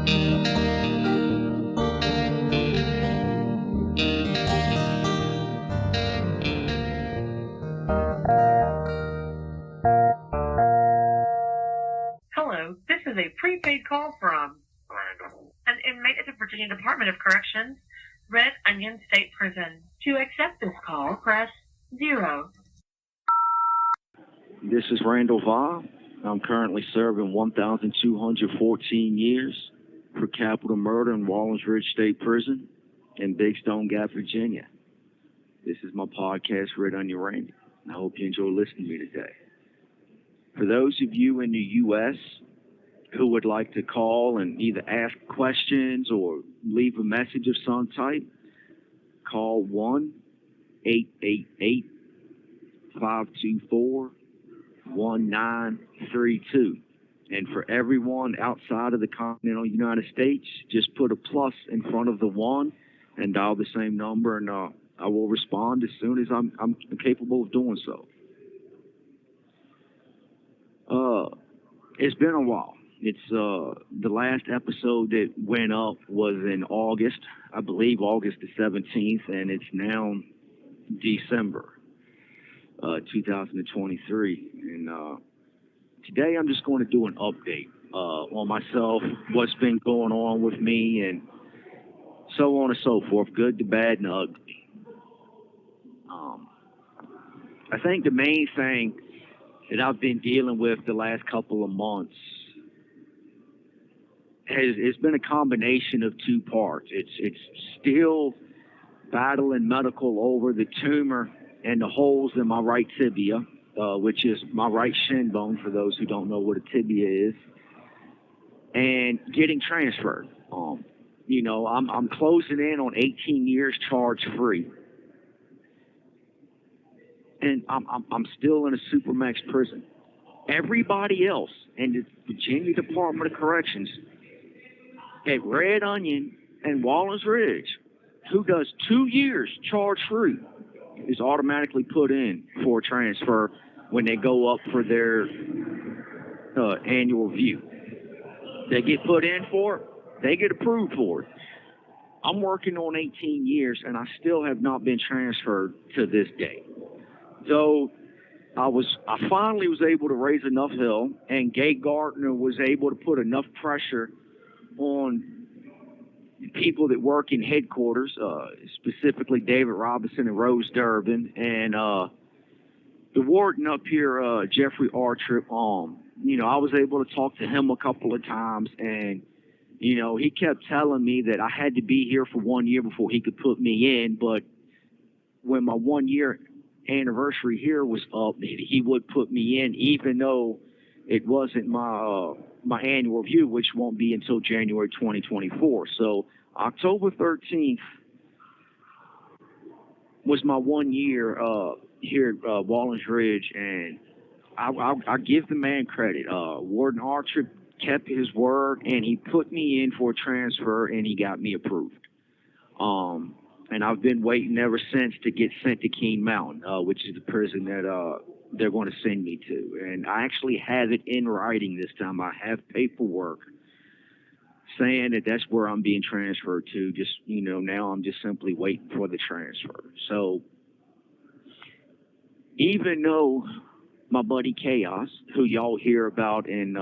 Hello, this is a prepaid call from Randall. an inmate at the Virginia Department of Corrections, Red Onion State Prison. To accept this call, press 0. This is Randall Via. I'm currently serving 1,214 years for capital murder in Wallens-Ridge State Prison in Big Stone Gap, Virginia. This is my podcast, Red Onion Randy, and I hope you enjoy listening to me today. For those of you in the U.S. who would like to call and either ask questions or leave a message of some type, call 1-888-524-1932. And for everyone outside of the continental United States, just put a plus in front of the 1 and dial the same number, and I will respond as soon as I'm capable of doing so. It's been a while. It's the last episode that went up was in August, I believe August the 17th, and it's now December 2023. And today I'm just going to do an update on myself, what's been going on with me, and so on and so forth, good, the bad, and the ugly. I think the main thing that I've been dealing with the last couple of months it's been a combination of two parts. It's still battling medical over the tumor and the holes in my right tibia, which is my right shin bone, for those who don't know what a tibia is, and getting transferred. I'm closing in on 18 years charge-free, and I'm still in a supermax prison. Everybody else in the Virginia Department of Corrections at Red Onion and Wallens-Ridge, who does 2 years charge-free, is automatically put in for a transfer when they go up for their annual review. They get put in for it, they get approved for it. I'm working on 18 years, and I still have not been transferred to this day. So I finally was able to raise enough hell, and Gay Gardner was able to put enough pressure on people that work in headquarters, specifically David Robinson and Rose Durbin, and the warden up here, Jeffrey Artrip. I was able to talk to him a couple of times, and he kept telling me that I had to be here for 1 year before he could put me in. But when my 1 year anniversary here was up, he would put me in, even though it wasn't my annual review, which won't be until January 2024. So October 13th was my 1 year here at Wallens-Ridge, and I give the man credit. Warden Archer kept his word, and he put me in for a transfer, and he got me approved. And I've been waiting ever since to get sent to Keene Mountain, which is the prison that they're going to send me to. And I actually have it in writing this time. I have paperwork saying that that's where I'm being transferred to. Just, now I'm just simply waiting for the transfer. So even though my buddy Chaos, who y'all hear about in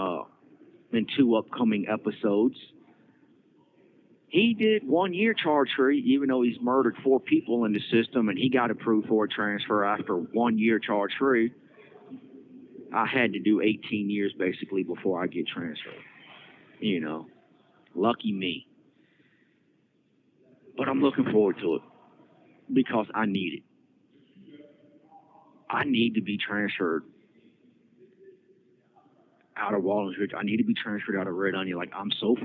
2 upcoming episodes, he did 1 year charge-free, even though he's murdered 4 people in the system, and he got approved for a transfer after 1 year charge-free. I had to do 18 years, basically, before I get transferred. Lucky me. But I'm looking forward to it because I need it. I need to be transferred out of Wallens-Ridge. I need to be transferred out of Red Onion. Like, I'm so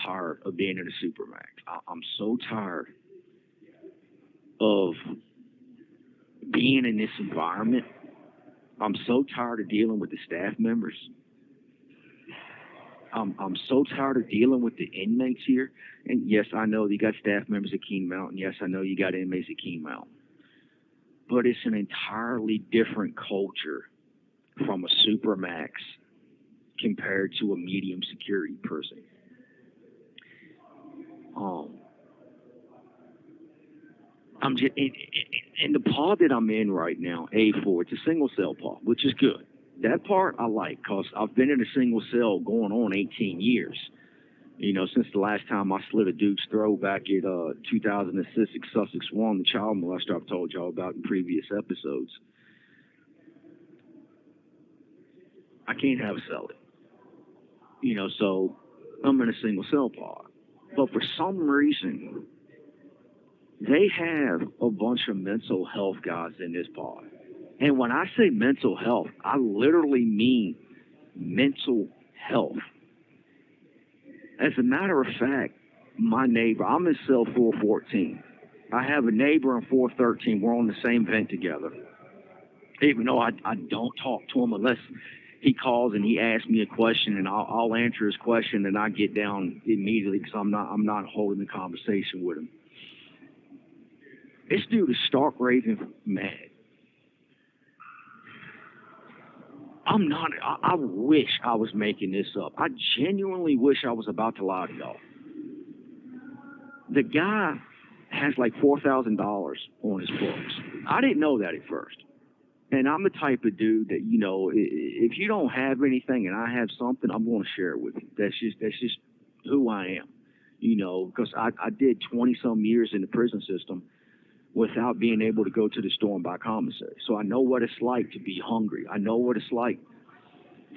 tired of being in a supermax. I'm so tired of being in this environment. I'm so tired of dealing with the staff members. I'm so tired of dealing with the inmates here. And yes, I know you got staff members at Keene Mountain. Yes, I know you got inmates at Keene Mountain. But it's an entirely different culture from a supermax compared to a medium security prison. I'm just in the pod that I'm in right now, A4. It's a single cell pod, which is good. That part I like because I've been in a single cell going on 18 years. You know, since the last time I slit a dude's throat back at 2006 Sussex 1, the child molester I've told y'all about in previous episodes. I can't have a cellie. You know, so I'm in a single cell pod. But for some reason, they have a bunch of mental health guys in this pod. And when I say mental health, I literally mean mental health. As a matter of fact, my neighbor, I'm in cell 414. I have a neighbor in 413. We're on the same vent together. Even though I don't talk to him unless he calls and he asks me a question, and I'll answer his question, and I get down immediately because I'm not holding the conversation with him. This dude is stark raving mad. I'm not. I wish I was making this up. I genuinely wish I was about to lie to y'all. The guy has like $4,000 on his books. I didn't know that at first. And I'm the type of dude that, you know, if you don't have anything and I have something, I'm going to share it with you. That's just who I am, you know, because I did 20-some years in the prison system without being able to go to the store and buy commissary. So I know what it's like to be hungry. I know what it's like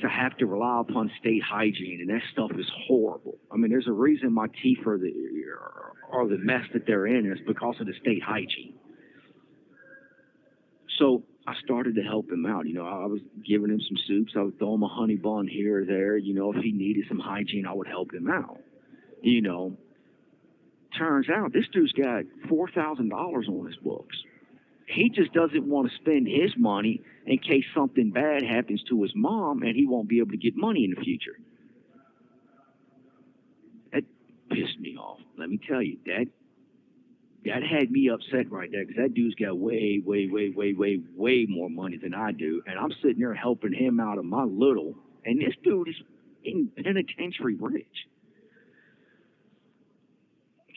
to have to rely upon state hygiene, and that stuff is horrible. I mean, there's a reason my teeth are the mess that they're in, and it's because of the state hygiene. So I started to help him out. You know, I was giving him some soups. I would throw him a honey bun here or there. You know, if he needed some hygiene, I would help him out. You know, turns out this dude's got $4,000 on his books. He just doesn't want to spend his money in case something bad happens to his mom and he won't be able to get money in the future. That pissed me off. Let me tell you, that had me upset right there, because that dude's got way more money than I do, and I'm sitting there helping him out of my little, and this dude is in penitentiary rich.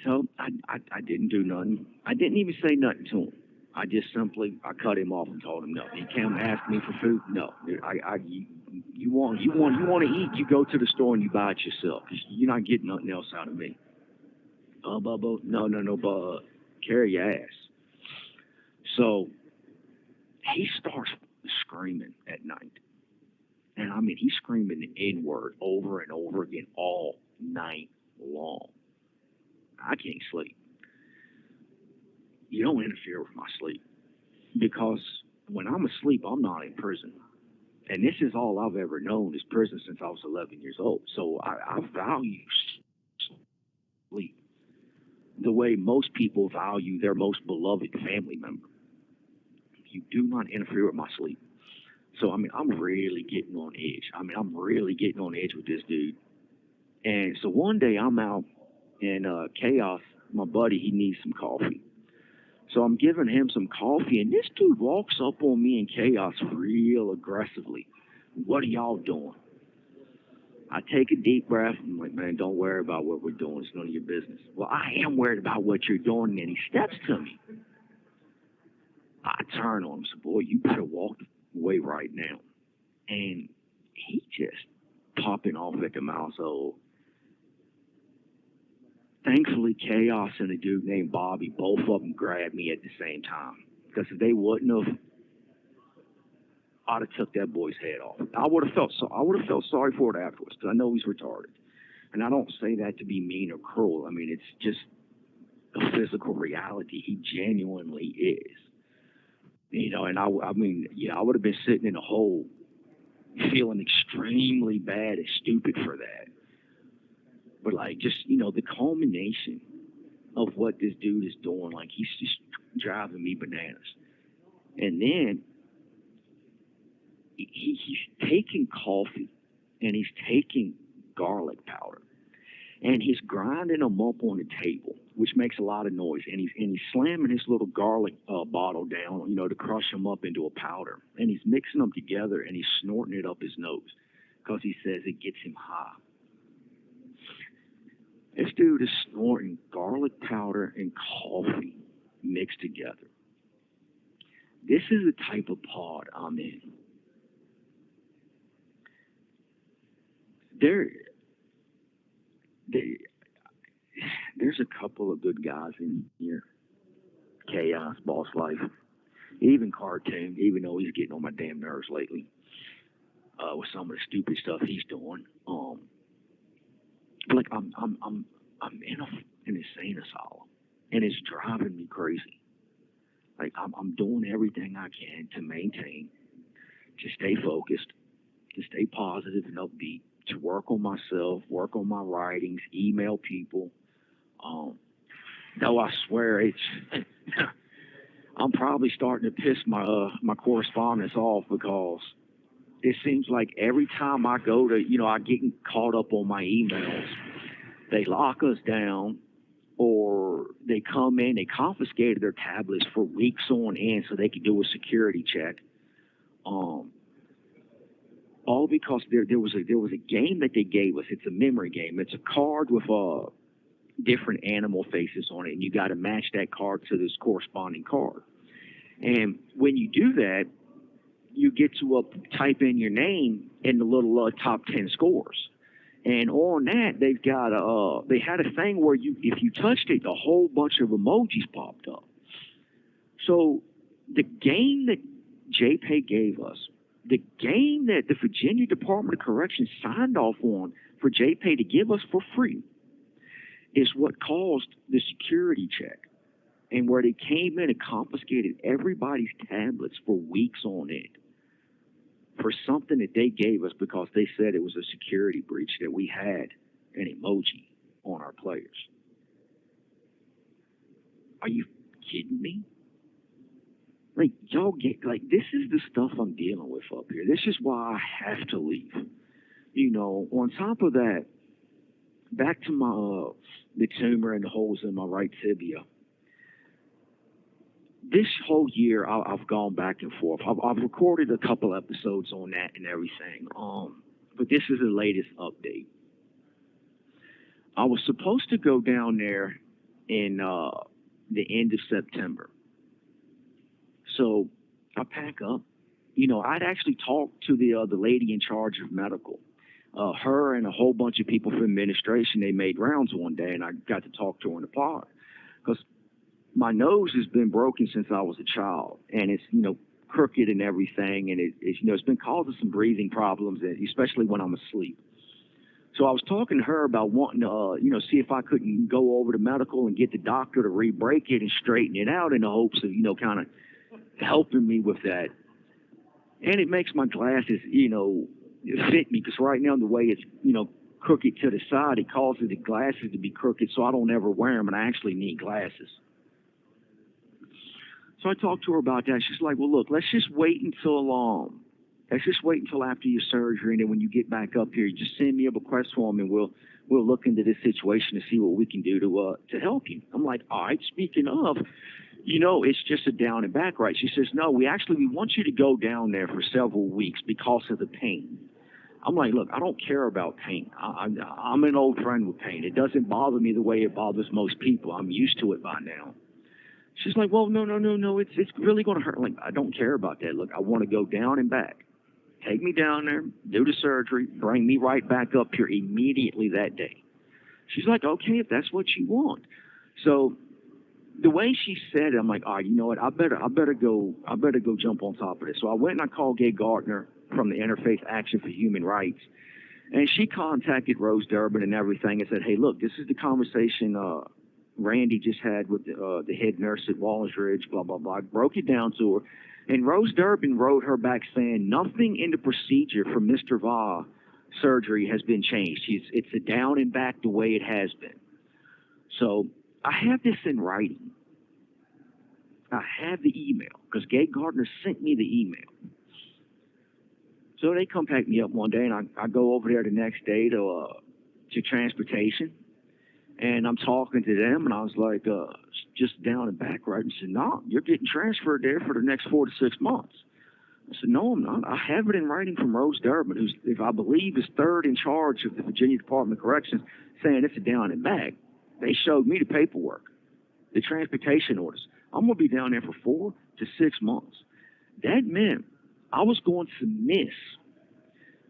So I didn't do nothing. I didn't even say nothing to him. I just simply cut him off and told him no. He came ask me for food. No, you want to eat? You go to the store and you buy it yourself, because you're not getting nothing else out of me. No, carry your ass. So he starts screaming at night, and I mean he's screaming the N-word over and over again all night long. I can't sleep. You don't interfere with my sleep, because when I'm asleep, I'm not in prison. And this is all I've ever known is prison since I was 11 years old. So I value sleep the way most people value their most beloved family member. You do not interfere with my sleep. So, I mean, I'm really getting on edge. I'm really getting on edge with this dude. And so one day I'm out in Chaos. My buddy, he needs some coffee. So I'm giving him some coffee, and this dude walks up on me in Chaos real aggressively. What are y'all doing? I take a deep breath. I'm like, man, don't worry about what we're doing. It's none of your business. Well, I am worried about what you're doing. And then he steps to me. I turn on him. So, boy, you better walk away right now. And he just popping off at the mouth. So thankfully, Chaos and a dude named Bobby, both of them grabbed me at the same time. Because if they wouldn't have, I'd have took that boy's head off. I would have felt sorry for it afterwards, because I know he's retarded. And I don't say that to be mean or cruel. I mean, it's just a physical reality. He genuinely is. You know, and I would have been sitting in a hole feeling extremely bad and stupid for that. But, like, just, you know, the culmination of what this dude is doing, like, he's just driving me bananas. And then he's taking coffee and he's taking garlic powder and he's grinding them up on the table, which makes a lot of noise. And he's slamming his little garlic bottle down, you know, to crush them up into a powder. And he's mixing them together and he's snorting it up his nose because he says it gets him high. This dude is snorting garlic powder and coffee mixed together. This is the type of pod I'm in. There's a couple of good guys in here. Chaos, Boss Life, even Cartoon, even though he's getting on my damn nerves lately with some of the stupid stuff he's doing. Like I'm in an insane asylum, and it's driving me crazy. Like I'm doing everything I can to maintain, to stay focused, to stay positive and upbeat, to work on myself, work on my writings, email people. Though I swear I'm probably starting to piss my correspondence off, because it seems like every time I go to, I get caught up on my emails, they lock us down, or they come in, they confiscated their tablets for weeks on end so they could do a security check. All because there was a game that they gave us. It's a memory game. It's a card with different animal faces on it, and you got to match that card to this corresponding card. And when you do that, you get to type in your name in the little top 10 scores. And on that, they had a thing where if you touched it, a whole bunch of emojis popped up. So the game that JPay gave us, the game that the Virginia Department of Corrections signed off on for JPay to give us for free, is what caused the security check, and where they came in and confiscated everybody's tablets for weeks on end for something that they gave us because they said it was a security breach that we had an emoji on our players. Are you kidding me? Like, y'all get, like, this is the stuff I'm dealing with up here. This is why I have to leave. On top of that, back to my the tumor and the holes in my right tibia. This whole year, I've gone back and forth. I've recorded a couple episodes on that and everything. But this is the latest update. I was supposed to go down there in the end of September. So I pack up. I'd actually talked to the lady in charge of medical. Her and a whole bunch of people from administration, they made rounds one day, and I got to talk to her in the pod. Because my nose has been broken since I was a child, and it's, crooked and everything, and it's been causing some breathing problems, especially when I'm asleep. So I was talking to her about wanting to, see if I couldn't go over to medical and get the doctor to re-break it and straighten it out in the hopes of, kind of helping me with that. And it makes my glasses, fit me, because right now the way it's, crooked to the side, it causes the glasses to be crooked, so I don't ever wear them, and I actually need glasses. So I talked to her about that. She's like, well, look, let's just wait until after your surgery, and then when you get back up here, just send me a request form, and we'll look into this situation to see what we can do to help you. I'm like, all right, speaking of, it's just a down and back, right? She says, no, we want you to go down there for several weeks because of the pain. I'm like, look, I don't care about pain. I'm an old friend with pain. It doesn't bother me the way it bothers most people. I'm used to it by now. She's like, well, no, it's really going to hurt. Like, I don't care about that. Look, I want to go down and back. Take me down there, do the surgery, bring me right back up here immediately that day. She's like, okay, if that's what you want. So the way she said it, I'm like, all right, you know what? I better go jump on top of this. So I went and I called Gay Gardner from the Interfaith Action for Human Rights, and she contacted Rose Durbin and everything and said, hey, look, this is the conversation Randy just had with the head nurse at Wallens-Ridge, blah, blah, blah. I broke it down to her, and Rose Durbin wrote her back saying nothing in the procedure for Mr. Via surgery has been changed. It's a down and back the way it has been. So I have this in writing. I have the email because Gay Gardner sent me the email. So they come pack me up one day, and I go over there the next day to transportation, and I'm talking to them, and I was like, just down and back, right? And said, no, you're getting transferred there for the next 4 to 6 months. I said, no, I'm not. I have it in writing from Rose Durbin, who's, if I believe, is third in charge of the Virginia Department of Corrections, saying it's a down and back. They showed me the paperwork, the transportation orders. I'm going to be down there for 4 to 6 months. That meant I was going to miss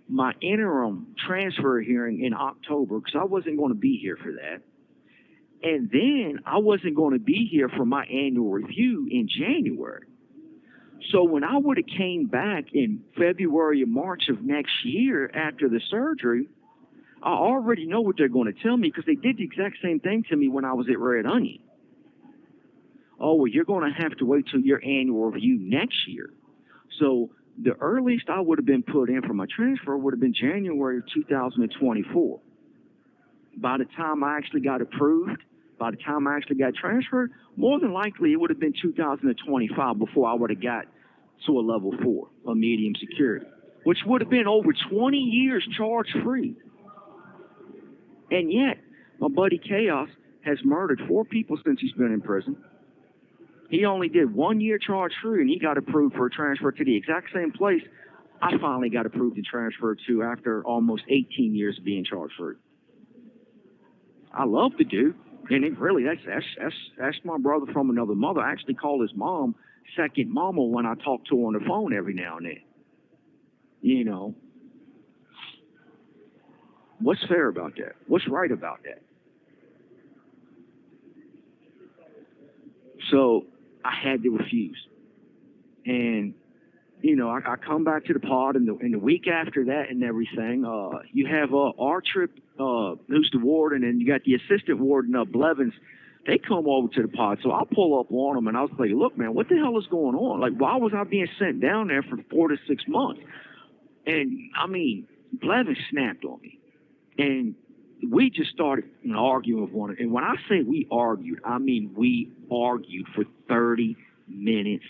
my interim transfer hearing in October because I wasn't going to be here for that. And then I wasn't going to be here for my annual review in January. So when I would have came back in February or March of next year after the surgery, I already know what they're going to tell me because they did the exact same thing to me when I was at Red Onion. Oh, well, you're going to have to wait till your annual review next year. So the earliest I would have been put in for my transfer would have been January of 2024. By the time I actually got approved, by the time I actually got transferred, more than likely it would have been 2025 before I would have got to a level 4, a medium security, which would have been over 20 years charge-free. And yet, my buddy Chaos has murdered 4 people since he's been in prison. He only did 1 year charge-free, and he got approved for a transfer to the exact same place I finally got approved and transferred to after almost 18 years of being charge-free. I love the dude, and it really, that's my brother from another mother. I actually call his mom second mama when I talk to her on the phone every now and then. You know, what's fair about that? What's right about that? So I had to refuse. And, you know, I come back to the pod, and the week after that and everything, you have our trip, who's the warden, and you got the assistant warden, Blevins. They come over to the pod. So I pull up on them, and I was like, look, man, what the hell is going on? Like, why was I being sent down there for 4 to 6 months? And, I mean, Blevins snapped on me. And we just started arguing with one another. And when I say we argued, I mean we argued for 30 minutes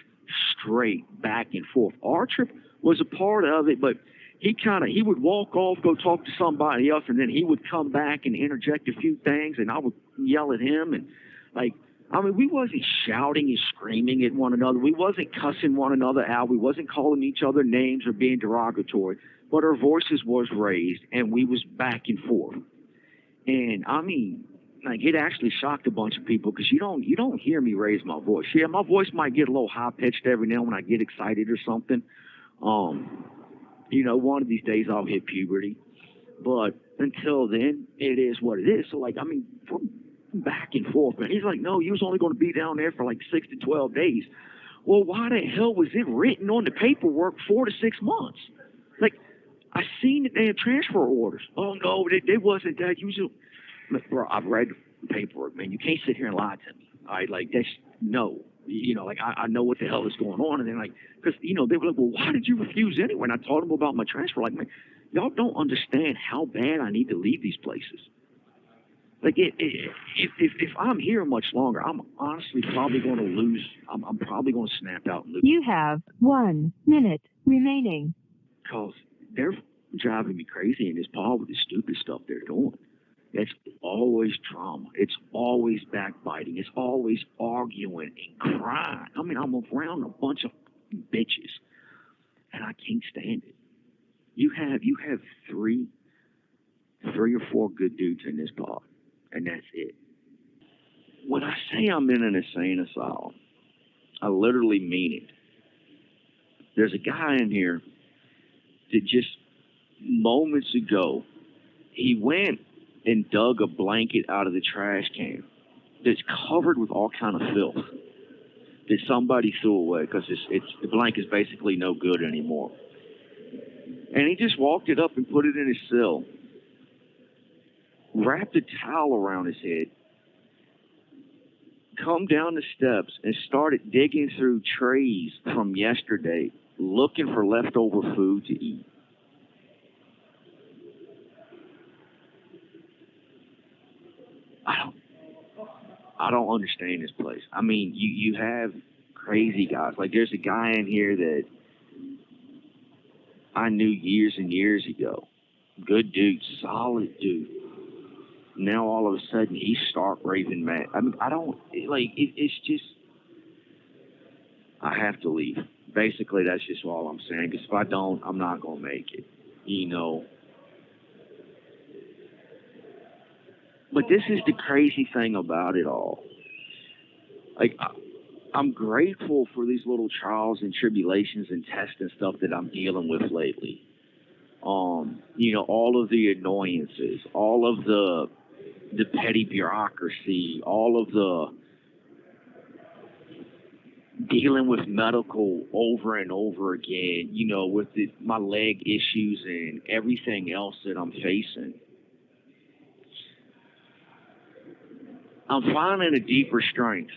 straight, back and forth. Our trip was a part of it, but he would walk off, go talk to somebody else, and then he would come back and interject a few things, and I would yell at him. And, like, I mean, we wasn't shouting and screaming at one another. We wasn't cussing one another out. We wasn't calling each other names or being derogatory. But our voices was raised, and we was back and forth. And, I mean, like, it actually shocked a bunch of people because you don't hear me raise my voice. Yeah, my voice might get a little high-pitched every now and when I get excited or something. You know, one of these days I'll hit puberty. But until then, it is what it is. So, like, I mean, back and forth, man. He's like, no, you was only going to be down there for like 6 to 12 days. Well, why the hell was it written on the paperwork 4 to 6 months? Like, I seen that they had transfer orders. Oh, no, they wasn't that. Bro, I've read the paperwork, man. You can't sit here and lie to me. All right, like, that's, no. You know, like, I know what the hell is going on. And then, like, because, you know, they were like, well, why did you refuse anyway? And I told them about my transfer. Like, man, y'all don't understand how bad I need to leave these places. Like, if I'm here much longer, I'm honestly probably going to lose. I'm probably going to snap out and lose. You have 1 minute remaining. Because they're driving me crazy in this pod with the stupid stuff they're doing. It's always drama. It's always backbiting. It's always arguing and crying. I mean, I'm around a bunch of bitches, and I can't stand it. You have three or four good dudes in this pod, and that's it. When I say I'm in an insane asylum, I literally mean it. There's a guy in here that just moments ago, he went and dug a blanket out of the trash can that's covered with all kind of filth that somebody threw away because the blanket's basically no good anymore. And he just walked it up and put it in his cell, wrapped a towel around his head, come down the steps and started digging through trays from yesterday looking for leftover food to eat. I don't understand this place. I mean, you have crazy guys. Like, there's a guy in here that I knew years and years ago. Good dude, solid dude. Now all of a sudden he's stark raving mad. I mean, it's just, I have to leave. Basically, that's just all I'm saying. Because if I don't, I'm not going to make it. You know. But this is the crazy thing about it all. Like, I'm grateful for these little trials and tribulations and tests and stuff that I'm dealing with lately. All of the annoyances, all of the petty bureaucracy, all of the dealing with medical over and over again, with my leg issues and everything else that I'm facing. I'm finding a deeper strength.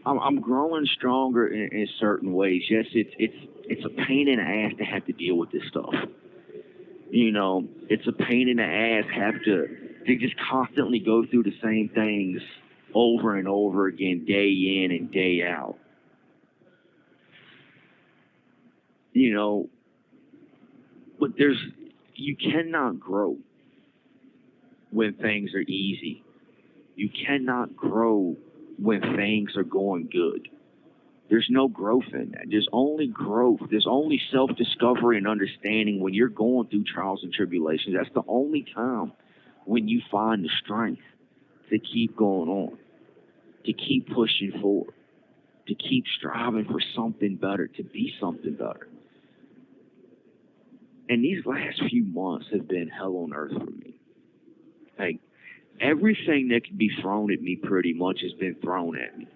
I'm growing stronger in certain ways. Yes, it's a pain in the ass to have to deal with this stuff. It's a pain in the ass have to just constantly go through the same things over and over again, day in and day out. But you cannot grow when things are easy. You cannot grow when things are going good. There's no growth in that. There's only growth. There's only self-discovery and understanding when you're going through trials and tribulations. That's the only time when you find the strength to keep going on, to keep pushing forward, to keep striving for something better, to be something better. And these last few months have been hell on earth for me. Like, everything that can be thrown at me pretty much has been thrown at me.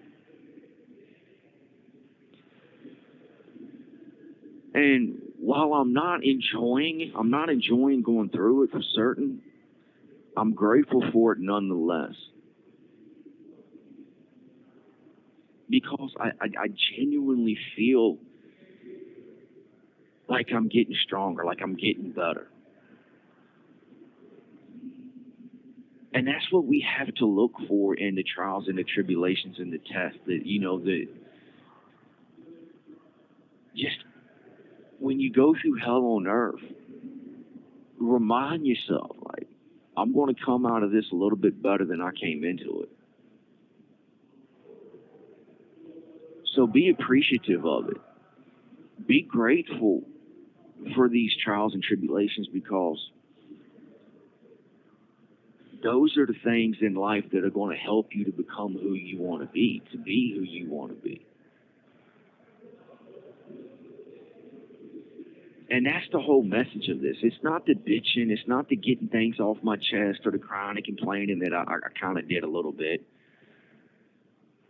And while I'm not enjoying going through it for certain, I'm grateful for it nonetheless. Because I genuinely feel like I'm getting stronger, like I'm getting better. And that's what we have to look for in the trials and the tribulations and the tests. Just when you go through hell on earth, remind yourself, like, I'm going to come out of this a little bit better than I came into it. So be appreciative of it. Be grateful for these trials and tribulations, because those are the things in life that are going to help you to become who you want to be who you want to be. And that's the whole message of this. It's not the bitching. It's not the getting things off my chest or the crying and complaining that I kind of did a little bit.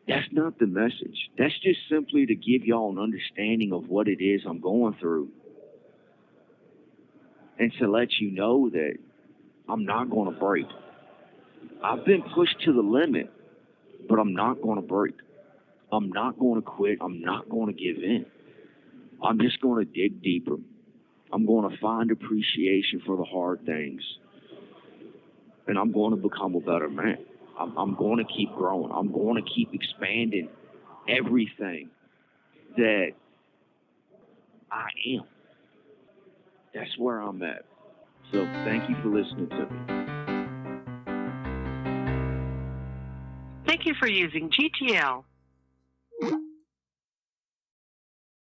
That's not the message. That's just simply to give y'all an understanding of what it is I'm going through, and to let you know that I'm not going to break. I've been pushed to the limit, but I'm not going to break. I'm not going to quit. I'm not going to give in. I'm just going to dig deeper. I'm going to find appreciation for the hard things, and I'm going to become a better man. I'm going to keep growing. I'm going to keep expanding everything that I am. That's where I'm at. So thank you for listening to me. Thank you for using GTL.